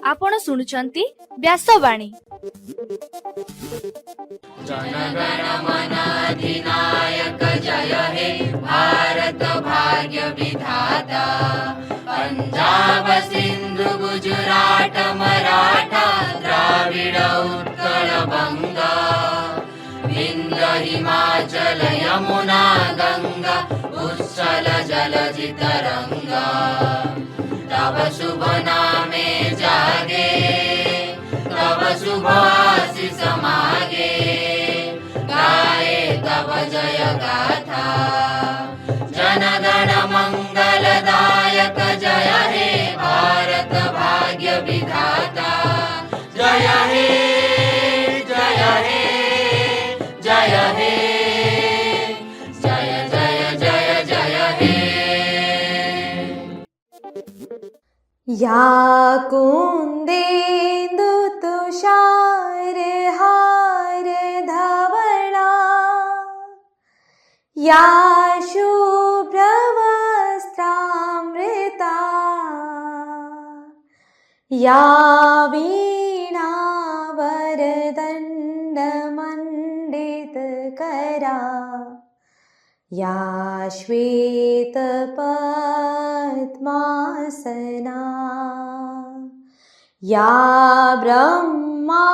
आपण शुणुचंती व्यासवाणी। जनगण मन अधिनायक जय हे भारत भाग्य विधाता। पंजाब सिंधु गुजरात मराठा द्राविड उत्कल बंगा। विंध्य हिमाचल यमुना गंगा उच्छल जलधि तरंगा। तव शुभ नामे जागे तव शुभ आशीष मागे। गाए तव जय गाथा जनगण मंगलदायक जय हे भारत भाग्य विधाता। जय हे जय हे जय हे जय जय जय जय हे। या कुंदेन्दु तुषार हार धवला। या शुभ्र वस्त्रामृता। या वीणा वरदंड मंडित करा। या श्वेत पद्मासना। या ब्रह्मा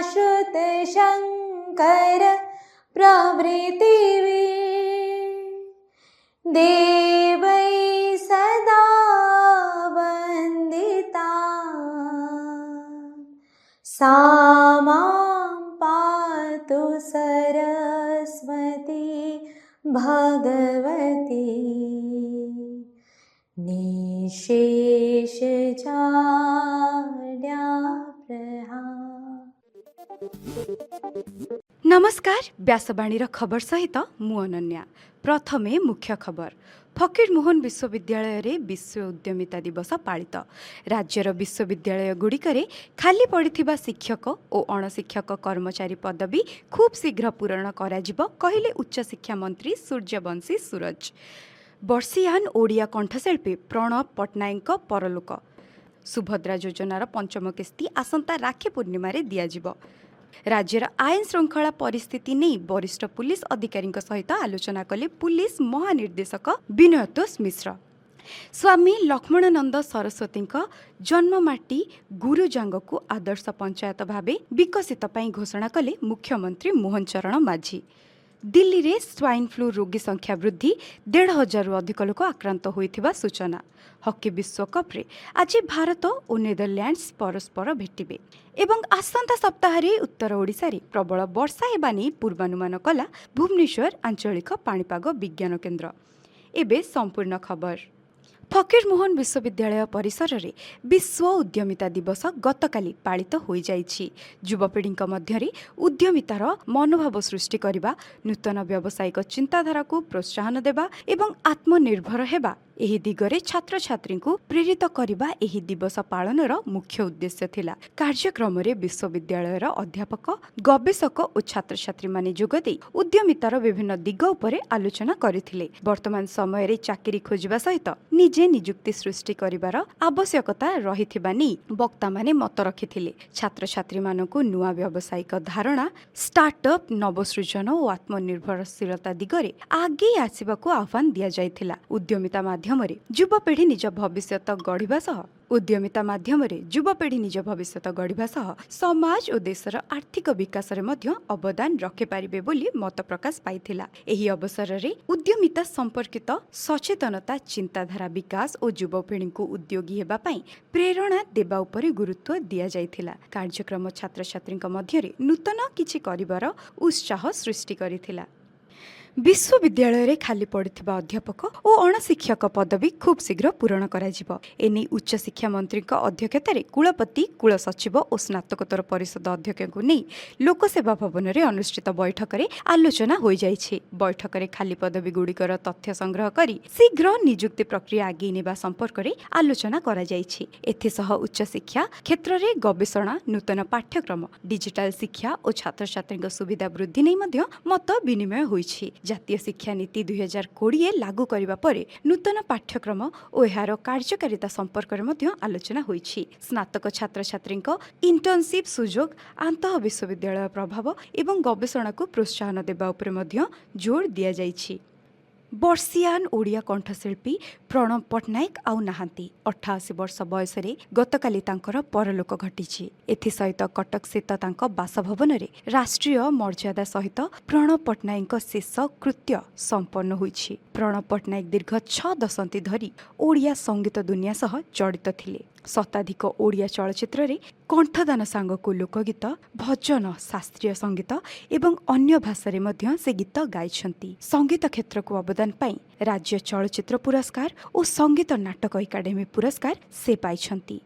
श्रुत शंकर प्रभृति देवै सदा वंदिता। सा मां पातु सरस्वती भगवती। निशेष नमस्कार, व्यासवाणीर खबर सहित मु अनन्या। प्रथमे मुख्य खबर। फकीरमोहन विश्वविद्यालय रे विश्व उद्यमिता दिवस पालित। राज्यर विश्वविद्यालय गुड़िकरे खाली पड़िथिबा शिक्षक और अणशिक्षक कर्मचारी पदवी खूब शीघ्र पूरण कराजिबो कहिले उच्च शिक्षा मंत्री सूर्यवंशी सूरज। वर्षीयान ओडिया कंठशिल्पी प्रणव पट्टनायक परलोक। सुभद्रा योजनार पंचम किस्ती आसंता राखी पूर्णिमा रे दियाजिबो। राज्यर आईन श्रृंखला परिस्थिति नहीं वरिष्ठ पुलिस अधिकारी सहित आलोचना कले पुलिस महानिर्देशक विनयतोष मिश्र। स्वामी लक्ष्मणानंद सरस्वती जन्ममाटी गुरुजांग को आदर्श पंचायत भावे विकसित पाई घोषणा कले मुख्यमंत्री मोहन चरण माझी। दिल्ली रे स्वाइन फ्लू रोगी संख्या वृद्धि 1,500 अधिक लोक आक्रांत होइथिबा सूचना। हॉकी विश्वकप रे आज भारत और नेदरलैंड्स परस्पर भेटिबे एवं आसंता सप्ताह रे उत्तर ओडिशा रे प्रबल वर्षा हेबा नै पूर्वानुमान कला भुवनेश्वर आंचलिक पाणीपाग विज्ञान केन्द्र। एबे संपूर्ण खबर। फकीरमोहन विश्वविद्यालय परिसर रे विश्व उद्यमिता दिवस गतकाली पालित हो जाइछि। युवपीढ़ी मध्य उद्यमितार मनोभाव सृष्टि करने, नूतन व्यावसायिक चिंताधारा को प्रोत्साहन देवा एवं आत्मनिर्भर हेबा एही दिगरे छात्र छात्री को प्रेरित करने एही दिवस पालनर मुख्य उद्देश्य थिला। कार्यक्रम रे विश्वविद्यालयर अध्यापक, गवेषक और छात्र छात्री माने जोगदे उद्यमितार विभिन्न दिग उपरे आलोचना करथिले। वर्तमान समय रे चाकरी खोजिबा सहित निजे नियुक्ति सृष्टि करिवार आवश्यकता रहिथिबा नै वक्ता माने मत रखिथिले। छात्र छात्री मानकु नुआ व्यावसायिक धारणा, स्टार्टअप, नवसृजन और आत्मनिर्भरशीलता दिगरे आगे आसिबाकु आह्वान दिया जायथिला। उद्यमिता माध्यमरे युवपीढ़ी निज भविष्यत गढ़िबा सह समाज और देशर आर्थिक विकास रे मध्य अवदान रखि पारिबे बोली मत प्रकाश पाइथिला। एही अवसर रे उद्यमिता संपर्कित सचेतनता, चिंताधारा विकास और युवपीढ़ी को उद्योगी हेबा पई प्रेरणा देबा उपरे गुरुत्व दिया जायथिला। कार्यक्रम छात्र छात्री मध्य नूतन किछि करिबार उत्साह सृष्टि करिथिला। विश्वविद्यालय रे खाली पड़िथिबा अध्यापक और अणशिक्षक पदवी खूब शीघ्र पूरण कराजिबो। एने उच्च शिक्षा मंत्री अध्यक्षतार कुलपति, कुलसचिव और स्नातकोत्तर परिषद अध्यक्ष नहीं लोकसेवा भवन में अनुष्ठित बैठक में आलोचना हो जाइछि। बैठक में खाली पदवी गुड़िकर तथ्य संग्रह करी शीघ्र नियुक्ति प्रक्रिया आगे नेबा संपर्क में आलोचना करा जाइछि। एथिसह उच्च शिक्षा क्षेत्र में गवेषणा, नूतन पाठ्यक्रम, डिजिटल शिक्षा और छात्र छात्री सुविधा वृद्धि नहीं मत विनिमय होइछि। ଜାତୀୟ ଶିକ୍ଷାନୀତି 2020 ଲାଗୁ କରିବା ପରେ ନୂତନ ପାଠ୍ୟକ୍ରମ ଓ ଏହାର କାର୍ଯ୍ୟକାରିତା ସମ୍ପର୍କରେ ମଧ୍ୟ ଆଲୋଚନା ହୋଇଛି। ସ୍ନାତକ ଛାତ୍ରଛାତ୍ରୀଙ୍କ ଇଣ୍ଟର୍ନସିପ୍ ସୁଯୋଗ, ଆନ୍ତଃ ବିଶ୍ୱବିଦ୍ୟାଳୟ ପ୍ରଭାବ ଏବଂ ଗବେଷଣାକୁ ପ୍ରୋତ୍ସାହନ ଦେବା ଉପରେ ମଧ୍ୟ ଜୋର ଦିଆଯାଇଛି। ବର୍ଷିଆନ୍ ଓଡ଼ିଆ କଣ୍ଠଶିଳ୍ପୀ ପ୍ରଣବ ପଟ୍ଟନାୟକ ଆଉ ନାହାନ୍ତି। 88 ବର୍ଷ ବୟସରେ ଗତକାଲି ତାଙ୍କର ପରଲୋକ ଘଟିଛି। ଏଥିସହିତ କଟକସ୍ଥିତ ତାଙ୍କ ବାସଭବନରେ ରାଷ୍ଟ୍ରୀୟ ମର୍ଯ୍ୟାଦା ସହିତ ପ୍ରଣବ ପଟ୍ଟନାୟକଙ୍କ ଶେଷ କୃତ୍ୟ ସମ୍ପନ୍ନ ହୋଇଛି। ପ୍ରଣବ ପଟ୍ଟନାୟକ ଦୀର୍ଘ 6 ଦଶନ୍ଧି ଧରି ଓଡ଼ିଆ ସଙ୍ଗୀତ ଦୁନିଆ ସହ ଜଡ଼ିତ ଥିଲେ। ଶତାଧିକ ଓଡ଼ିଆ ଚଳଚ୍ଚିତ୍ରରେ କଣ୍ଠଦାନ ସାଙ୍ଗକୁ ଲୋକଗୀତ, ଭଜନ, ଶାସ୍ତ୍ରୀୟ ସଙ୍ଗୀତ ଏବଂ ଅନ୍ୟ ଭାଷାରେ ମଧ୍ୟ ସେ ଗୀତ ଗାଇଛନ୍ତି। ସଙ୍ଗୀତ କ୍ଷେତ୍ରକୁ ଅବଦାନ ପାଇଁ ରାଜ୍ୟ ଚଳଚ୍ଚିତ୍ର ପୁରସ୍କାର ଓ ସଙ୍ଗୀତ ନାଟକ ଏକାଡେମୀ ପୁରସ୍କାର ସେ ପାଇଛନ୍ତି।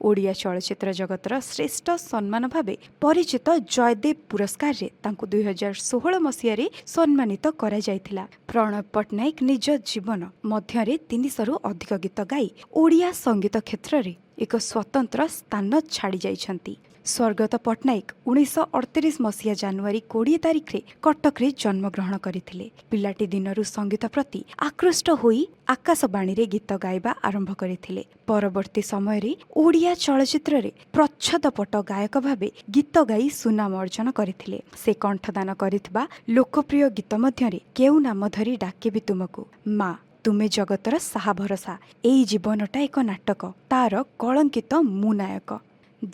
ଓଡ଼ିଆ ଚଳଚ୍ଚିତ୍ର ଜଗତର ଶ୍ରେଷ୍ଠ ସମ୍ମାନ ଭାବେ ପରିଚିତ ଜୟଦେବ ପୁରସ୍କାରରେ ତାଙ୍କୁ 2016 ମସିହାରେ ସମ୍ମାନିତ କରାଯାଇଥିଲା। ପ୍ରଣବ ପଟ୍ଟନାୟକ ନିଜ ଜୀବନ ମଧ୍ୟରେ 300ରୁ ଅଧିକ ଗୀତ ଗାଇ ଓଡ଼ିଆ ସଙ୍ଗୀତ କ୍ଷେତ୍ରରେ ଏକ ସ୍ୱତନ୍ତ୍ର ସ୍ଥାନ ଛାଡ଼ି ଯାଇଛନ୍ତି। ସ୍ୱର୍ଗତ ପଟ୍ଟନାୟକ 1938 ମସିହା ଜାନୁଆରୀ 20 ତାରିଖରେ କଟକରେ ଜନ୍ମଗ୍ରହଣ କରିଥିଲେ। ପିଲାଟି ଦିନରୁ ସଙ୍ଗୀତ ପ୍ରତି ଆକୃଷ୍ଟ ହୋଇ ଆକାଶବାଣୀରେ ଗୀତ ଗାଇବା ଆରମ୍ଭ କରିଥିଲେ। ପରବର୍ତ୍ତୀ ସମୟରେ ଓଡ଼ିଆ ଚଳଚ୍ଚିତ୍ରରେ ପ୍ରଚ୍ଛଦପଟ ଗାୟକ ଭାବେ ଗୀତ ଗାଇ ସୁନାମ ଅର୍ଜନ କରିଥିଲେ। ସେ କଣ୍ଠଦାନ କରିଥିବା ଲୋକପ୍ରିୟ ଗୀତ ମଧ୍ୟରେ କେଉଁ ନାମ ଧରି ଡାକିବି ତୁମକୁ, ମା, ତୁମେ ଜଗତର ସାହା ଭରସା, ଏଇ ଜୀବନଟା ଏକ ନାଟକ, ତାର କଳଙ୍କିତ ମୁଁ ନାୟକ,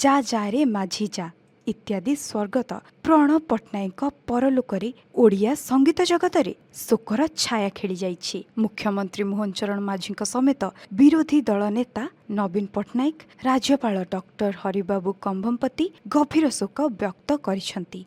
ଯା ଯାରେ ମାଝି ଯା ଇତ୍ୟାଦି ସ୍ୱର୍ଗତ ପ୍ରଣବ ପଟ୍ଟନାୟକଙ୍କ ପରଲୋକରେ ଓଡ଼ିଆ ସଙ୍ଗୀତ ଜଗତରେ ଶୋକର ଛାୟା ଖେଳିଯାଇଛି। ମୁଖ୍ୟମନ୍ତ୍ରୀ ମୋହନ ଚରଣ ମାଝୀଙ୍କ ସମେତ ବିରୋଧୀ ଦଳ ନେତା ନବୀନ ପଟ୍ଟନାୟକ, ରାଜ୍ୟପାଳ ଡକ୍ଟର ହରିବାବୁ କମ୍ଭମପତି ଗଭୀର ଶୋକ ବ୍ୟକ୍ତ କରିଛନ୍ତି।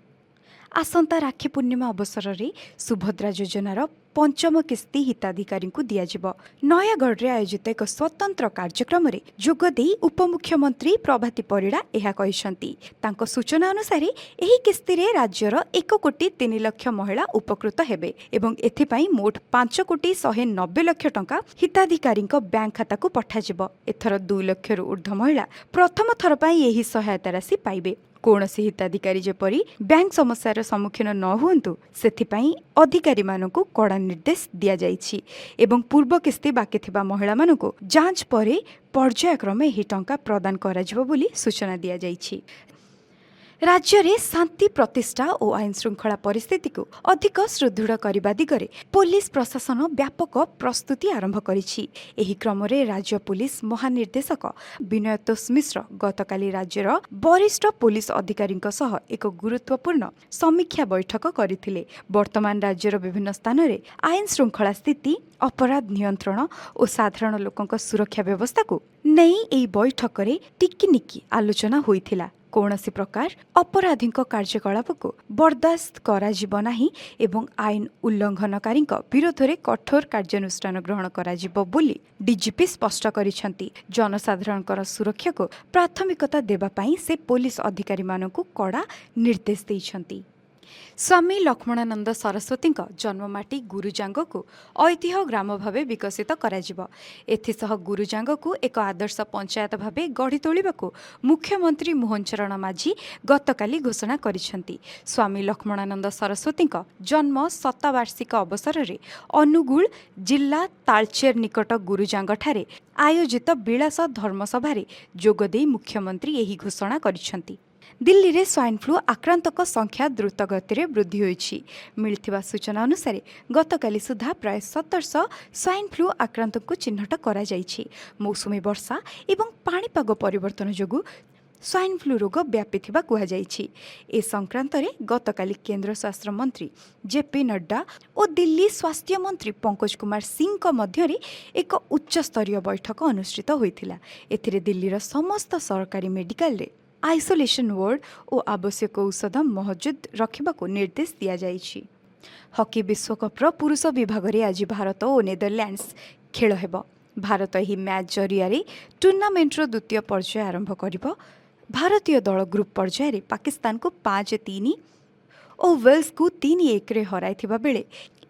ଆସନ୍ତା ରାକ୍ଷୀ ପୂର୍ଣ୍ଣିମା ଅବସରରେ ସୁଭଦ୍ରା ଯୋଜନାର 5ମ କିସ୍ତି ହିତାଧିକାରୀଙ୍କୁ ଦିଆଯିବ। ନୟାଗଡ଼ରେ ଆୟୋଜିତ ଏକ ସ୍ୱତନ୍ତ୍ର କାର୍ଯ୍ୟକ୍ରମରେ ଯୋଗଦେଇ ଉପମୁଖ୍ୟମନ୍ତ୍ରୀ ପ୍ରଭାତୀ ପରିଡ଼ା ଏହା କହିଛନ୍ତି। ତାଙ୍କ ସୂଚନା ଅନୁସାରେ ଏହି କିସ୍ତିରେ ରାଜ୍ୟର 1,03,00,000 ମହିଳା ଉପକୃତ ହେବେ ଏବଂ ଏଥିପାଇଁ ମୋଟ 5,190,00,000 ଟଙ୍କା ହିତାଧିକାରୀଙ୍କ ବ୍ୟାଙ୍କ ଖାତାକୁ ପଠାଯିବ। ଏଥର 2 ଲକ୍ଷରୁ ଉର୍ଦ୍ଧ୍ୱ ମହିଳା ପ୍ରଥମ ଥର ପାଇଁ ଏହି ସହାୟତା ରାଶି ପାଇବେ। କୌଣସି ହିତାଧିକାରୀ ଯେପରି ବ୍ୟାଙ୍କ ସମସ୍ୟାର ସମ୍ମୁଖୀନ ନ ହୁଅନ୍ତୁ ସେଥିପାଇଁ ଅଧିକାରୀମାନଙ୍କୁ କଡ଼ା ନିର୍ଦ୍ଦେଶ ଦିଆଯାଇଛି ଏବଂ ପୂର୍ବ କିସ୍ତି ବାକି ଥିବା ମହିଳାମାନଙ୍କୁ ଯାଞ୍ଚ ପରେ ପର୍ଯ୍ୟାୟକ୍ରମେ ଏହି ଟଙ୍କା ପ୍ରଦାନ କରାଯିବ ବୋଲି ସୂଚନା ଦିଆଯାଇଛି। ରାଜ୍ୟରେ ଶାନ୍ତି ପ୍ରତିଷ୍ଠା ଓ ଆଇନ ଶୃଙ୍ଖଳା ପରିସ୍ଥିତିକୁ ଅଧିକ ସୁଦୃଢ଼ କରିବା ଦିଗରେ ପୋଲିସ ପ୍ରଶାସନ ବ୍ୟାପକ ପ୍ରସ୍ତୁତି ଆରମ୍ଭ କରିଛି। ଏହି କ୍ରମରେ ରାଜ୍ୟ ପୋଲିସ ମହାନିର୍ଦ୍ଦେଶକ ବିନୟତୋଷ ମିଶ୍ର ଗତକାଲି ରାଜ୍ୟର ବରିଷ୍ଠ ପୋଲିସ ଅଧିକାରୀଙ୍କ ସହ ଏକ ଗୁରୁତ୍ୱପୂର୍ଣ୍ଣ ସମୀକ୍ଷା ବୈଠକ କରିଥିଲେ। ବର୍ତ୍ତମାନ ରାଜ୍ୟର ବିଭିନ୍ନ ସ୍ଥାନରେ ଆଇନ ଶୃଙ୍ଖଳା ସ୍ଥିତି, ଅପରାଧ ନିୟନ୍ତ୍ରଣ ଓ ସାଧାରଣ ଲୋକଙ୍କ ସୁରକ୍ଷା ବ୍ୟବସ୍ଥାକୁ ନେଇ ଏହି ବୈଠକରେ ଟିକିନିକି ଆଲୋଚନା ହୋଇଥିଲା। କୌଣସି ପ୍ରକାର ଅପରାଧୀଙ୍କ କାର୍ଯ୍ୟକଳାପକୁ ବରଦାସ୍ତ କରାଯିବ ନାହିଁ ଏବଂ ଆଇନ ଉଲ୍ଲଂଘନକାରୀଙ୍କ ବିରୋଧରେ କଠୋର କାର୍ଯ୍ୟାନୁଷ୍ଠାନ ଗ୍ରହଣ କରାଯିବ ବୋଲି ଡିଜିପି ସ୍ପଷ୍ଟ କରିଛନ୍ତି। ଜନସାଧାରଣଙ୍କର ସୁରକ୍ଷାକୁ ପ୍ରାଥମିକତା ଦେବା ପାଇଁ ସେ ପୋଲିସ ଅଧିକାରୀମାନଙ୍କୁ କଡ଼ା ନିର୍ଦ୍ଦେଶ ଦେଇଛନ୍ତି। ସ୍ୱାମୀ ଲକ୍ଷ୍ମଣାନନ୍ଦ ସରସ୍ୱତୀଙ୍କ ଜନ୍ମମାଟି ଗୁରୁଜାଙ୍ଗକୁ ଐତିହ୍ୟ ଗ୍ରାମ ଭାବେ ବିକଶିତ କରାଯିବ। ଏଥିସହ ଗୁରୁଜାଙ୍ଗକୁ ଏକ ଆଦର୍ଶ ପଞ୍ଚାୟତ ଭାବେ ଗଢ଼ି ତୋଳିବାକୁ ମୁଖ୍ୟମନ୍ତ୍ରୀ ମୋହନ ଚରଣ ମାଝୀ ଗତକାଲି ଘୋଷଣା କରିଛନ୍ତି। ସ୍ୱାମୀ ଲକ୍ଷ୍ମଣାନନ୍ଦ ସରସ୍ୱତୀଙ୍କ ଜନ୍ମ ଶତବାର୍ଷିକ ଅବସରରେ ଅନୁଗୁଳ ଜିଲ୍ଲା ତାଳଚେର ନିକଟ ଗୁରୁଜାଙ୍ଗଠାରେ ଆୟୋଜିତ ବିଳାସ ଧର୍ମସଭାରେ ଯୋଗଦେଇ ମୁଖ୍ୟମନ୍ତ୍ରୀ ଏହି ଘୋଷଣା କରିଛନ୍ତି। ଦିଲ୍ଲୀରେ ସ୍ୱାଇନ୍ ଫ୍ଲୁ ଆକ୍ରାନ୍ତଙ୍କ ସଂଖ୍ୟା ଦ୍ରୁତ ଗତିରେ ବୃଦ୍ଧି ହୋଇଛି। ମିଳିଥିବା ସୂଚନା ଅନୁସାରେ ଗତକାଲି ସୁଦ୍ଧା ପ୍ରାୟ 1700 ସ୍ୱାଇନ୍ ଫ୍ଲୁ ଆକ୍ରାନ୍ତଙ୍କୁ ଚିହ୍ନଟ କରାଯାଇଛି। ମୌସୁମୀ ବର୍ଷା ଏବଂ ପାଣିପାଗ ପରିବର୍ତ୍ତନ ଯୋଗୁଁ ସ୍ୱାଇନ୍ ଫ୍ଲୁ ରୋଗ ବ୍ୟାପିଥିବା କୁହାଯାଇଛି। ଏ ସଂକ୍ରାନ୍ତରେ ଗତକାଲି କେନ୍ଦ୍ର ସ୍ୱାସ୍ଥ୍ୟ ମନ୍ତ୍ରୀ ଜେପି ନଡ୍ଡା ଓ ଦିଲ୍ଲୀ ସ୍ୱାସ୍ଥ୍ୟ ମନ୍ତ୍ରୀ ପଙ୍କଜ କୁମାର ସିଂଙ୍କ ମଧ୍ୟରେ ଏକ ଉଚ୍ଚସ୍ତରୀୟ ବୈଠକ ଅନୁଷ୍ଠିତ ହୋଇଥିଲା। ଏଥିରେ ଦିଲ୍ଲୀର ସମସ୍ତ ସରକାରୀ ମେଡିକାଲରେ ଆଇସୋଲେସନ୍ ୱାର୍ଡ ଓ ଆବଶ୍ୟକ ଔଷଧ ମହଜୁଦ ରଖିବାକୁ ନିର୍ଦ୍ଦେଶ ଦିଆଯାଇଛି। ହକି ବିଶ୍ୱକପ୍ର ପୁରୁଷ ବିଭାଗରେ ଆଜି ଭାରତ ଓ ନେଦରଲ୍ୟାଣ୍ଡସ୍ ଖେଳ ହେବ। ଭାରତ ଏହି ମ୍ୟାଚ୍ ଜରିଆରେ ଟୁର୍ଣ୍ଣାମେଣ୍ଟର ଦ୍ୱିତୀୟ ପର୍ଯ୍ୟାୟ ଆରମ୍ଭ କରିବ। ଭାରତୀୟ ଦଳ ଗ୍ରୁପ୍ ପର୍ଯ୍ୟାୟରେ ପାକିସ୍ତାନକୁ 5-3 ଓ ୱେଲ୍ସକୁ 3-1ରେ ହରାଇଥିବା ବେଳେ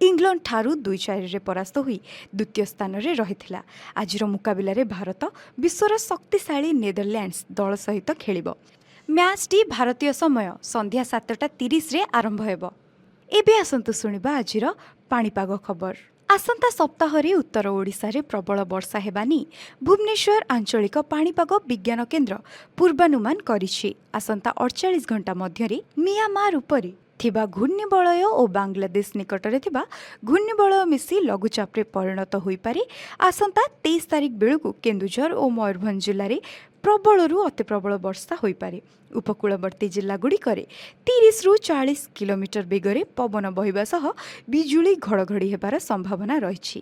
ଇଂଲଣ୍ଡଠାରୁ 2-4ରେ ପରାସ୍ତ ହୋଇ ଦ୍ୱିତୀୟ ସ୍ଥାନରେ ରହିଥିଲା। ଆଜିର ମୁକାବିଲାରେ ଭାରତ ବିଶ୍ୱର ଶକ୍ତିଶାଳୀ ନେଦରଲ୍ୟାଣ୍ଡସ୍ ଦଳ ସହିତ ଖେଳିବ। ମ୍ୟାଚ୍ଟି ଭାରତୀୟ ସମୟ ସନ୍ଧ୍ୟା 7:30ରେ ଆରମ୍ଭ ହେବ। ଏବେ ଆସନ୍ତୁ ଶୁଣିବା ଆଜିର पाणीपाग खबर आसंता सप्ताहरे उत्तर ओडिशारे प्रबल वर्षा हेबा नि भुवनेश्वर आंचलिक पाणीपाग विज्ञान केन्द्र पूर्वानुमान करिछि। आसंता 48 घंटा मध्यरे मियामार उपरे थिबा घूर्णिबलय और बांग्लादेश निकटरे थिबा घूर्णिबलय मिसी लघुचापरे परिणत होई पारे। आसंता 23 तारिख बेलकु केन्दुझर और मयूरभंज जिल्लारे प्रबलरू अति प्रबल वर्षा होई पारे। उपकूलवर्ती जिल्लागुड़िकरे 30 रु 40 किलोमीटर बेगरे पवन बहिबा सह बिजुली घड़घड़ी हेबार संभावना रहिछि।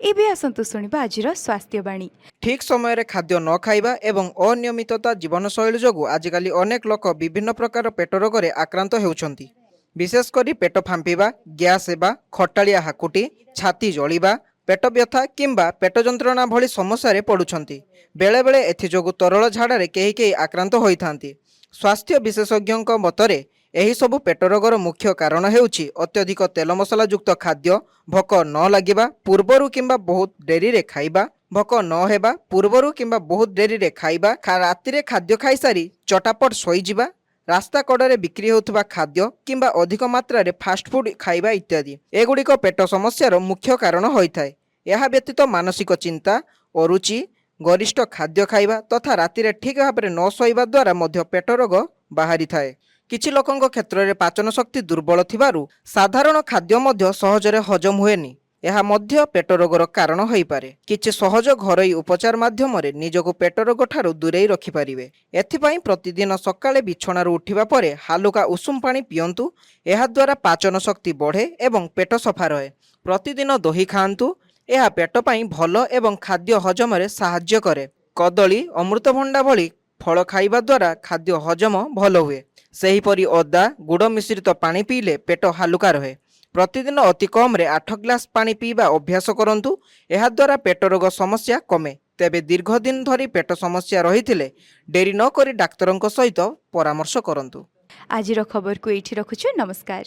एबे आसंतु शुणिबा आजिर स्वास्थ्यवाणी। ठीक समय रे खाद्य न खाइबा एवं अनियमितता जीवनशैली जोगु आजिकाली अनेक लोक विभिन्न प्रकार पेट रोगरे आक्रांत हेउछंती। विशेषकर पेट फांपिबा, ग्यास हेबा, खटालिया हाकुटी, छाती जलिबा, पेट व्यथा किंबा पेट जंत्रणा भली समस्या रे पड़ुछंती। बेले बेले एथि जोगु तरल झाड़ारे केही केही आक्रांत होइथांती। स्वास्थ्य विशेषज्ञଙ୍କ मतरे एही सबु पेट रोगर मुख्य कारण हेउछि अत्यधिक तेल मसला युक्त खाद्य, भोक न लागिबा, पूर्वरु किंबा बहुत डेरी रे खाइबा, भोक न हेबा, पूर्वरु किंबा बहुत डेरी रे खाइबा, राति रे खाद्य खाइ सारी चटापट सोई जिबा, रास्ता कड़े बिक्री होउथबा खाद्य किंबा अधिक मात्रा रे फास्ट फूड खाइबा इत्यादि एगुड़िक पेट समस्यार मुख्य कारण होइथाय। यह व्यतीत मानसिक चिंता, अरुचि, गरिष्ठ खाद्य खाइबा तथा राति रे ठीक भाव न शोइबा द्वारा मध्य पेट रोग बाहरी थाए। किछि लोकंक क्षेत्र में पाचन शक्ति दुर्बल थिबारु साधारण खाद्य मध्य सहजरे हजम हुएनि। यह मध्य पेट रोगर कारण होई पारे। किछि सहज घरोई उपचार माध्यम रे निजको पेट रोग ठारू दूरेई रखि परिबे। एथिपाई प्रतिदिन सकाळे बिछणारू उठिबा परे हालुका उषुम पानी पियंतु। एहा द्वारा पाचन शक्ति बढ़े एवं पेट सफा रहे। प्रतिदिन दही खाआंतु। यह पेट पाई भल एवं खाद्य हजम रे साहाय्य करे। कदली, अमृतभंडा भली फल खाइबा द्वारा खाद्य हजम भल हुए। सेहीपरि अदा, गुड़ मिश्रित पानी पीले पेट हालुका रहे। प्रतिदिन अति कम रे 8 ग्लास पानी पीबा अभ्यास करंतु। एहा द्वारा पेट रोग समस्या कमे। तेबे दीर्घ दिन धरी पेट समस्या रहिथिले डेरी न करी डाक्तरंक सहित परामर्श करंतु। आजिर खबर को एठी रखुछु। नमस्कार।